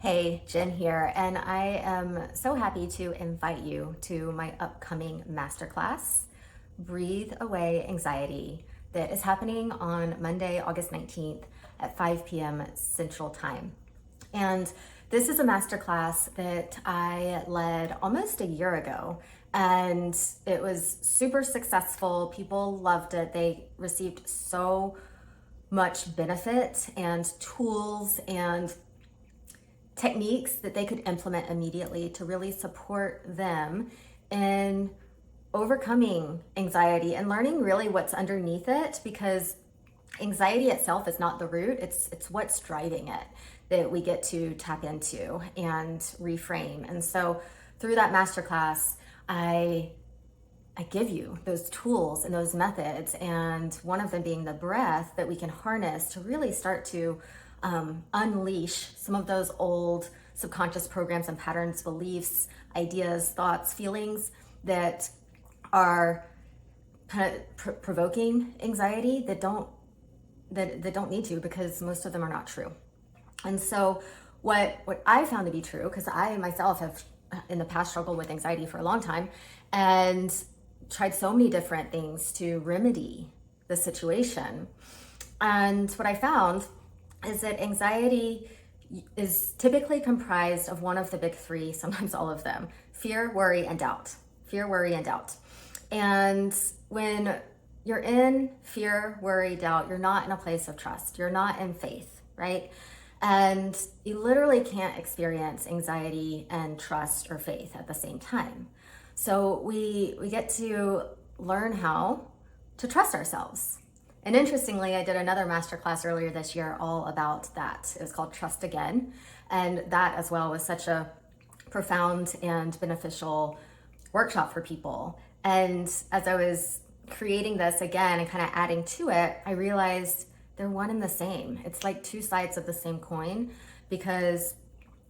Hey, Jen here, and I am so happy to invite you to my upcoming masterclass, Breathe Away Anxiety, that is happening on Monday, August 19th at 5 p.m. Central Time. And this is a masterclass that I led almost a year ago, and it was super successful. People loved it. They received so much benefit and tools and techniques that they could implement immediately to really support them in overcoming anxiety and learning really what's underneath it, because anxiety itself is not the root, it's what's driving it that we get to tap into and reframe. And so through that masterclass, I give you those tools and those methods, and one of them being the breath that we can harness to really start to unleash some of those old subconscious programs and patterns, beliefs, ideas, thoughts, feelings that are kind of provoking anxiety that don't need to, because most of them are not true. And so what I found to be true, because I myself have in the past struggled with anxiety for a long time and tried so many different things to remedy the situation. And what I found is that anxiety is typically comprised of one of the big three, sometimes all of them: fear, worry, and doubt. Fear, worry, and doubt. And when you're in fear, worry, doubt, you're not in a place of trust. You're not in faith, right? And you literally can't experience anxiety and trust or faith at the same time. So we get to learn how to trust ourselves. And interestingly, I did another masterclass earlier this year all about that. It was called Trust Again. And that as well was such a profound and beneficial workshop for people. And as I was creating this again and kind of adding to it, I realized they're one and the same. It's like two sides of the same coin, because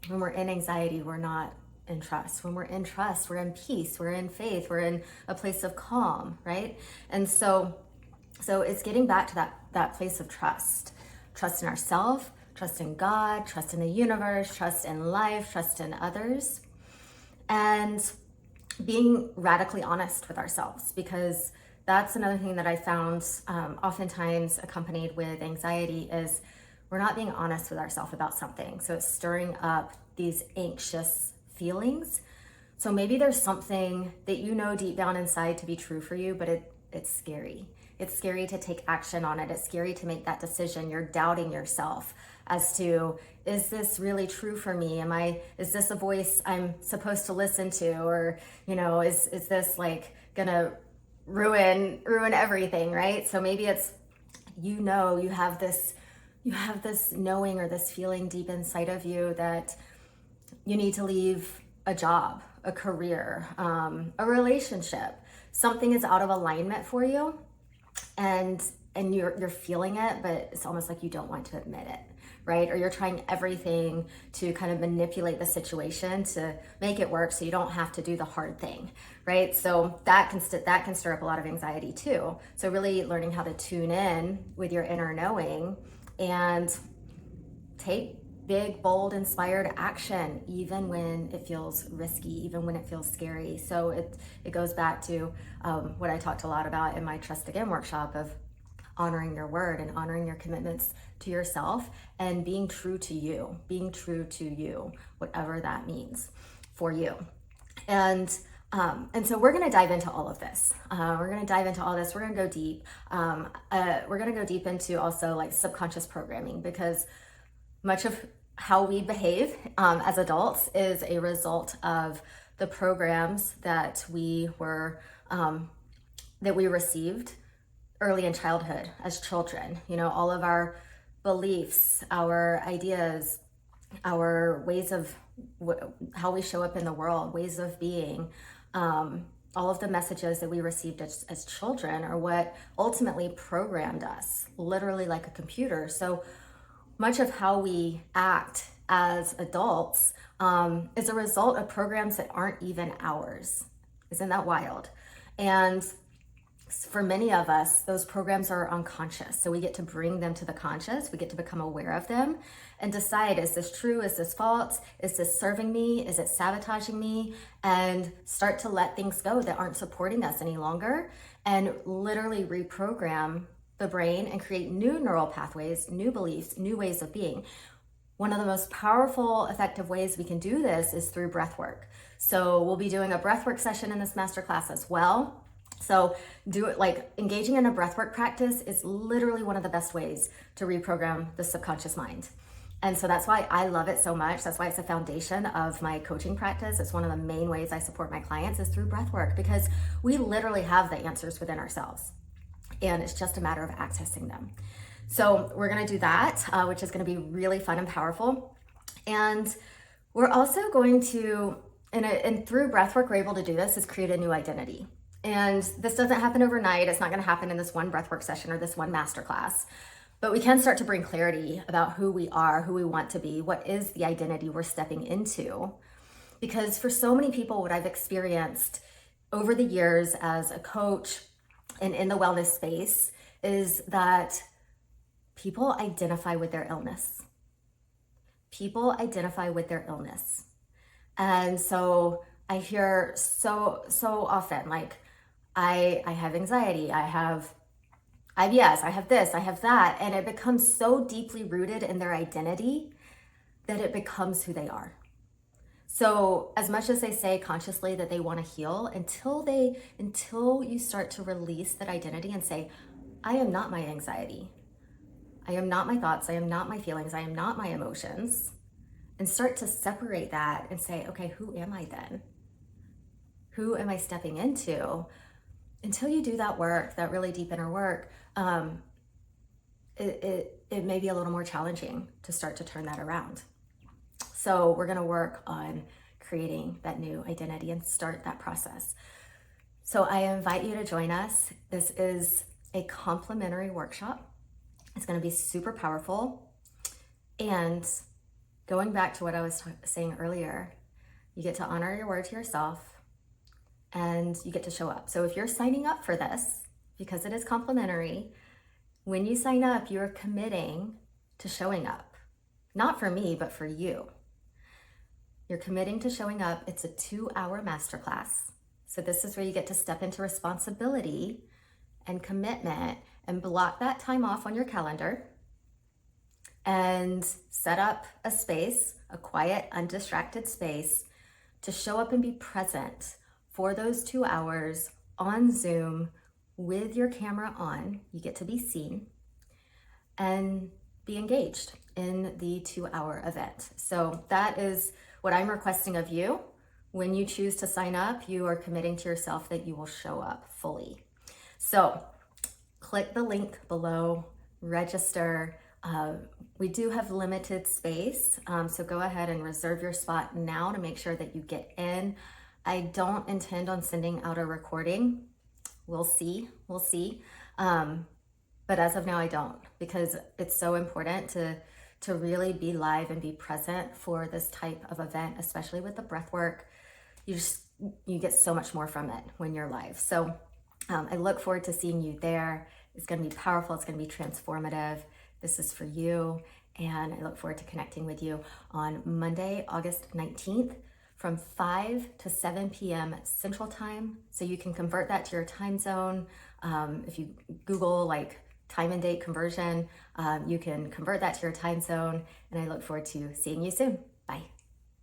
when we're in anxiety, we're not in trust. When we're in trust, we're in peace, we're in faith, we're in a place of calm, right? And so it's getting back to that place of trust in ourselves, trust in God, trust in the universe, trust in life, trust in others, and being radically honest with ourselves, because that's another thing that I found oftentimes accompanied with anxiety is we're not being honest with ourselves about something. So it's stirring up these anxious feelings. So maybe there's something that you know deep down inside to be true for you, but it's scary. It's scary to take action on it. It's scary to make that decision. You're doubting yourself as to, is this really true for me? Is this a voice I'm supposed to listen to? Or, is this like gonna ruin everything, right? So maybe it's, you have this knowing or this feeling deep inside of you that you need to leave a job, a career, a relationship. Something is out of alignment for you, and you're feeling it, but it's almost like you don't want to admit it, right? Or you're trying everything to kind of manipulate the situation to make it work so you don't have to do the hard thing, right? So that can stir up a lot of anxiety too. So really learning how to tune in with your inner knowing and take big, bold, inspired action, even when it feels risky, even when it feels scary. So it goes back to what I talked a lot about in my Trust Again workshop of honoring your word and honoring your commitments to yourself and being true to you, whatever that means for you. And so we're going to dive into all of this. We're going to dive into all this. We're going to go deep. We're going to go deep into also like subconscious programming, because much of how we behave as adults is a result of the programs that we received early in childhood as children. All of our beliefs, our ideas, our ways of how we show up in the world, ways of being, all of the messages that we received as children are what ultimately programmed us, literally like a computer. So much of how we act as adults is a result of programs that aren't even ours. Isn't that wild? And for many of us, those programs are unconscious. So we get to bring them to the conscious. We get to become aware of them and decide, is this true? Is this false? Is this serving me? Is it sabotaging me? And start to let things go that aren't supporting us any longer, and literally reprogram the brain and create new neural pathways, new beliefs, new ways of being. One of the most powerful, effective ways we can do this is through breath work. So we'll be doing a breathwork session in this masterclass as well. So do it, like engaging in a breathwork practice is literally one of the best ways to reprogram the subconscious mind. And so that's why I love it so much. That's why it's a foundation of my coaching practice. It's one of the main ways I support my clients is through breathwork, because we literally have the answers within ourselves. And it's just a matter of accessing them. So we're gonna do that, which is gonna be really fun and powerful. And we're also going to, and through breathwork, we're able to do this, is create a new identity. And this doesn't happen overnight. It's not gonna happen in this one breathwork session or this one masterclass, but we can start to bring clarity about who we are, who we want to be, what is the identity we're stepping into. Because for so many people, what I've experienced over the years as a coach and in the wellness space is that people identify with their illness. People identify with their illness. And so I hear so often, like, I have anxiety, I have IBS, I have this, I have that. And it becomes so deeply rooted in their identity that it becomes who they are. So as much as they say consciously that they want to heal, until you start to release that identity and say, I am not my anxiety, I am not my thoughts, I am not my feelings, I am not my emotions, and start to separate that and say, okay, who am I then? Who am I stepping into? Until you do that work, that really deep inner work, it may be a little more challenging to start to turn that around. So we're gonna work on creating that new identity and start that process. So I invite you to join us. This is a complimentary workshop. It's gonna be super powerful. And going back to what I was saying earlier, you get to honor your word to yourself and you get to show up. So if you're signing up for this, because it is complimentary, when you sign up, you're committing to showing up. Not for me, but for you. You're committing to showing up. It's a 2-hour masterclass. So this is where you get to step into responsibility and commitment and block that time off on your calendar and set up a space, a quiet, undistracted space to show up and be present for those 2 hours on Zoom with your camera on. You get to be seen and be engaged in the 2-hour event. So that is what I'm requesting of you. When you choose to sign up, you are committing to yourself that you will show up fully. So click the link below, register. We do have limited space, so go ahead and reserve your spot now to make sure that you get in. I don't intend on sending out a recording. We'll see. But as of now, I don't, because it's so important to really be live and be present for this type of event, especially with the breath work. You get so much more from it when you're live. So I look forward to seeing you there. It's going to be powerful. It's going to be transformative. This is for you. And I look forward to connecting with you on Monday, August 19th from 5 to 7 p.m. Central Time. So you can convert that to your time zone. If you Google like time and date conversion, you can convert that to your time zone. And I look forward to seeing you soon.